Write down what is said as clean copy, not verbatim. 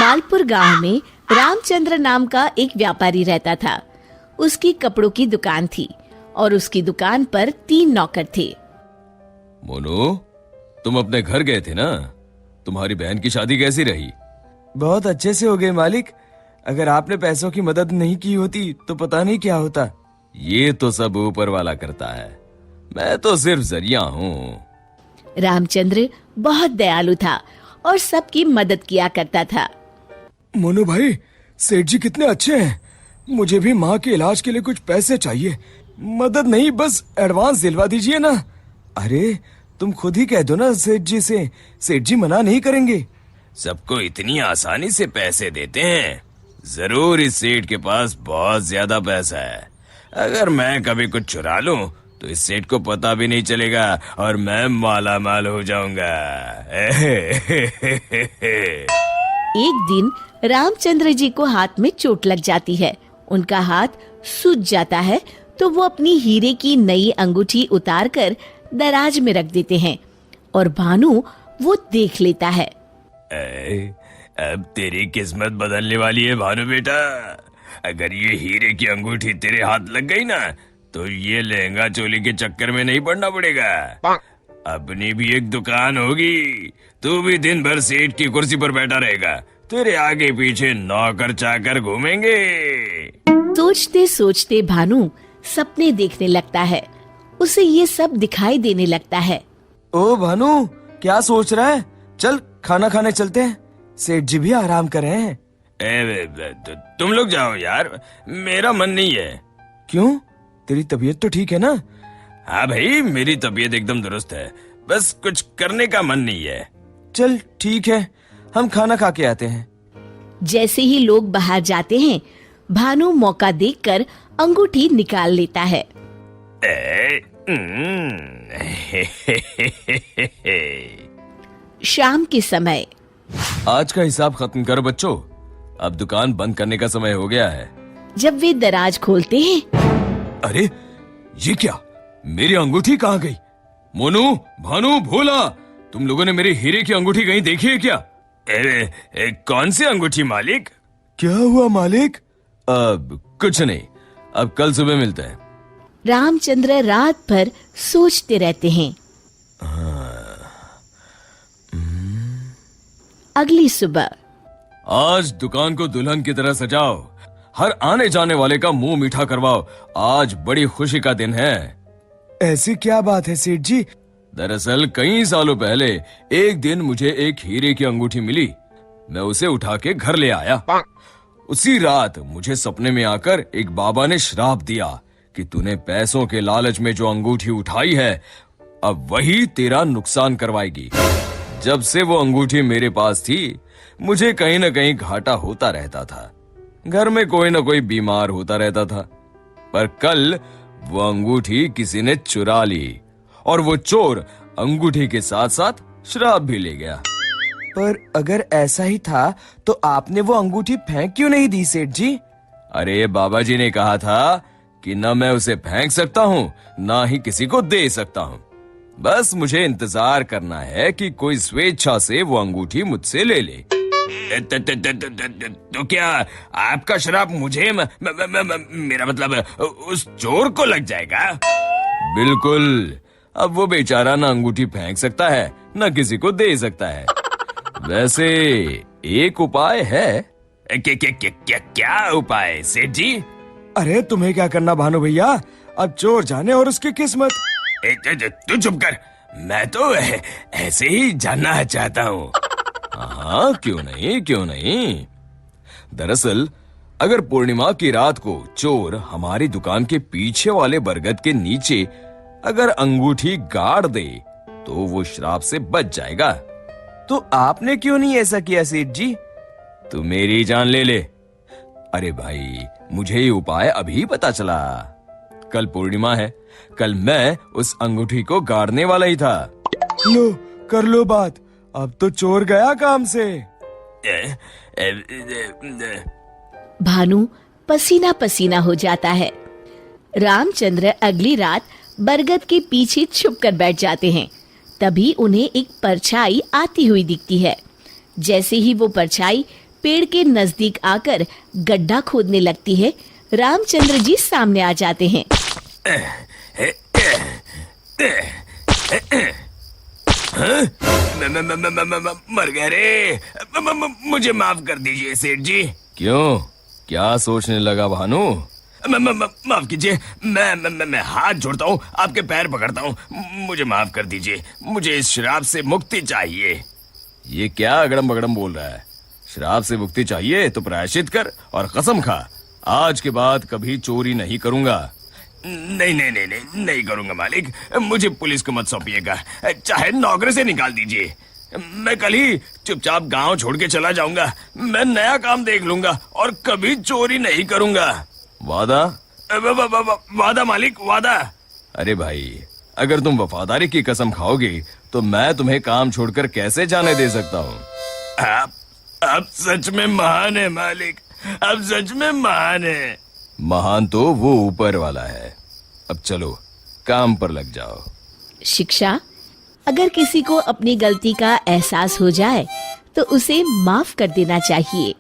मालपुर गांव में रामचंद्र नाम का एक व्यापारी रहता था। उसकी कपड़ों की दुकान थी और उसकी दुकान पर 3 नौकर थे। मोनू, तुम अपने घर गए थे ना? तुम्हारी बहन की शादी कैसी रही? बहुत अच्छे से हो गए मालिक। अगर आपने पैसों की मदद नहीं की होती तो पता नहीं क्या होता। ये तो सब ऊपर वाला करता है, मैं तो सिर्फ जरिया हूँ। रामचंद्र बहुत दयालु था और सबकी मदद किया करता था। मोनू भाई, सेठ जी कितने अच्छे हैं। मुझे भी माँ के इलाज के लिए कुछ पैसे चाहिए। मदद नहीं, बस एडवांस दिलवा दीजिए ना। अरे तुम खुद ही कह दो ना सेठ जी से, सेठ जी मना नहीं करेंगे। सबको इतनी आसानी से पैसे देते हैं? जरूर इस सेठ के पास बहुत ज्यादा पैसा है। अगर मैं कभी कुछ चुरा लूं तो इस सेठ को पता भी नहीं चलेगा और मैं माला माल हो जाऊंगा। एक दिन रामचंद्र जी को हाथ में चोट लग जाती है। उनका हाथ सूज जाता है तो वो अपनी हीरे की नई अंगूठी उतार कर दराज में रख देते हैं और भानु वो देख लेता है। अब तेरी किस्मत बदलने वाली है भानु बेटा। अगर ये हीरे की अंगूठी तेरे हाथ लग गई ना तो ये लहंगा चोली के चक्कर में नहीं पड़ना पड़ेगा। अपनी भी एक दुकान होगी, तू भी दिन भर सेठ की कुर्सी पर बैठा रहेगा, तेरे आगे पीछे नौकर चाकर घूमेंगे। सोचते सोचते भानु सपने देखने लगता है। उसे ये सब दिखाई देने लगता है। ओ भानु, क्या सोच रहा है? चल खाना खाने चलते हैं, सेठ जी भी आराम कर रहे हैं। तुम लोग जाओ यार, मेरा मन नहीं है। क्यों? तेरी तबीयत तो ठीक है ना? हाँ भाई, मेरी तबीयत एकदम दुरुस्त है, बस कुछ करने का मन नहीं है। चल ठीक है, हम खाना खा के आते हैं। जैसे ही लोग बाहर जाते हैं, भानु मौका देखकर अंगूठी निकाल लेता है। शाम के समय। आज का हिसाब खत्म कर बच्चों, अब दुकान बंद करने का समय हो गया है। जब वे दराज खोलते हैं, अरे ये क्या, मेरी अंगूठी कहाँ गई? मोनू, भानु, भोला, तुम लोगों ने मेरी हीरे की अंगूठी कहीं देखी है क्या? कौन सी अंगूठी मालिक? क्या हुआ मालिक? अब कुछ नहीं, अब कल सुबह मिलते हैं। रामचंद्र रात भर सोचते रहते हैं। अगली सुबह। आज दुकान को दुल्हन की तरह सजाओ, हर आने जाने वाले का मुंह मीठा करवाओ, आज बड़ी खुशी का दिन है। ऐसी क्या बात है सेठ जी? दरअसल कई सालों पहले एक दिन मुझे एक हीरे की अंगूठी मिली। मैं उसे उठा के घर ले आया। उसी रात मुझे सपने में आकर एक बाबा ने श्राप दिया कि तूने पैसों के लालच में जो अंगूठी उठाई है, अब वही तेरा नुकसान करवाएगी। जब से वो अंगूठी मेरे पास थी, मुझे कहीं न कहीं घाटा होता रहता था। घर में कोई न कोई बीमार होता रहता था। पर कल वो अंगूठी किसी ने चुरा ली और वो चोर अंगूठी के साथ साथ श्राप भी ले गया। पर अगर ऐसा ही था तो आपने वो अंगूठी फेंक क्यों नहीं दी सेठ जी? अरे बाबा जी ने कहा था कि न मैं उसे फेंक सकता हूँ, ना ही किसी को दे सकता हूँ। बस मुझे इंतजार करना है कि कोई स्वेच्छा से वो अंगूठी मुझसे ले ले। तो क्या आपका श्राप मुझे मेरा मतलब उस चोर को लग जाएगा? बिल्कुल। अब वो बेचारा ना अंगूठी फेंक सकता है, ना किसी को दे सकता है। वैसे एक उपाय है। क्या उपाय सेठ जी? अरे तुम्हें क्या करना भानु भैया, अब चोर जाने और उसकी किस्मत। तू चुप कर, मैं तो ऐसे ही जानना चाहता हूँ। हाँ, क्यों नहीं, क्यों नहीं। दरअसल अगर पूर्णिमा की रात को चोर हमारी दुकान के पीछे वाले बरगद के नीचे अगर अंगूठी गाड़ दे तो वो श्राप से बच जाएगा। तो आपने क्यों नहीं ऐसा किया सेठ जी? तू मेरी जान ले ले। अरे भाई, मुझे ये उपाय अभी पता चला। कल पूर्णिमा है, कल मैं उस अंगूठी को गाड़ने वाला ही था। लो कर लो बात, अब तो चोर गया काम से। भानु पसीना पसीना हो जाता है। रामचंद्र अगली रात बरगद के पीछे छुपकर बैठ जाते हैं। तभी उन्हें एक परछाई आती हुई दिखती है। जैसे ही वो परछाई पेड़ के नजदीक आकर गड्ढा खोदने लगती है, रामचंद्र जी सामने आ जाते हैं। मर गए रे। मुझे माफ कर दीजिए सेठ जी। क्यों, क्या सोचने लगा भानु? माफ कीजिए, मैं हाथ जोड़ता हूँ, आपके पैर पकड़ता हूँ, मुझे माफ कर दीजिए। मुझे इस शराब से मुक्ति चाहिए। ये क्या अगड़म बगड़म बोल रहा है? शराब से मुक्ति चाहिए तो प्रायश्चित कर और कसम खा, आज के बाद कभी चोरी नहीं करूंगा। नहीं करूंगा मालिक। मुझे पुलिस को मत सौंपिएगा, चाहे नौकरी से निकाल दीजिए। मैं कल ही चुपचाप गांव छोड़ के चला जाऊंगा। मैं नया काम देख लूंगा और कभी चोरी नहीं करूंगा। वादा? वादा मालिक, वादा। अरे भाई, अगर तुम वफादारी की कसम खाओगे तो मैं तुम्हें काम छोड़कर कैसे जाने दे सकता हूँ? आप सच में महान है मालिक, आप सच में महान है। महान तो वो ऊपर वाला है। अब चलो काम पर लग जाओ। शिक्षा, अगर किसी को अपनी गलती का एहसास हो जाए तो उसे माफ कर देना चाहिए।